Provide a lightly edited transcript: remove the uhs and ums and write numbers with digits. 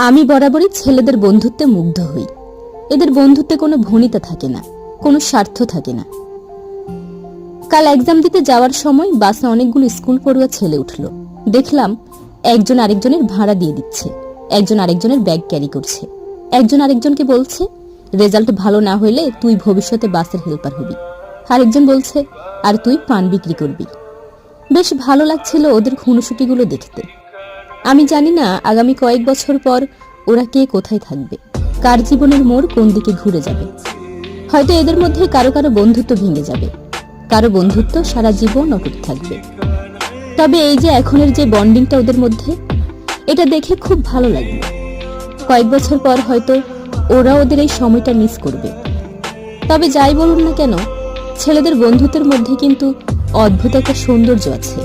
আমি বরাবরই ছেলেদের বন্ধুত্বে মুগ্ধ হই। এদের বন্ধুত্বে কোনো ভনিতা থাকে না, কোনো স্বার্থ থাকে না। কাল এক্সাম দিতে যাওয়ার সময় বাসে অনেকগুলো স্কুল পড়ুয়া ছেলে উঠল। দেখলাম একজন আরেকজনের ভাড়া দিয়ে দিচ্ছে, একজন আরেকজনের ব্যাগ ক্যারি করছে, একজন আরেকজনকে বলছে রেজাল্ট ভালো না হইলে তুই ভবিষ্যতে বাসের হেল্পার হবি, আরেকজন বলছে আর তুই পান বিক্রি করবি। বেশ ভালো লাগছিল ওদের খুনসুটিগুলো দেখতে। আমি জানি না আগামী কয়েক বছর পর ওরা কে কোথায় থাকবে, কার জীবনের মোড় কোন দিকে ঘুরে যাবে। হয়তো এদের মধ্যে কারো কারো বন্ধুত্ব ভেঙে যাবে, কারো বন্ধুত্ব সারা জীবন অটুট থাকবে। তবে এই যে এখনের যে বন্ডিংটা ওদের মধ্যে, এটা দেখে খুব ভালো লাগবে। কয়েক বছর পর হয়তো ওরা ওদের এই সময়টা মিস করবে। তবে যাই বলুন না কেন, ছেলেদের বন্ধুত্বের মধ্যে কিন্তু অদ্ভুত একটা সৌন্দর্য আছে।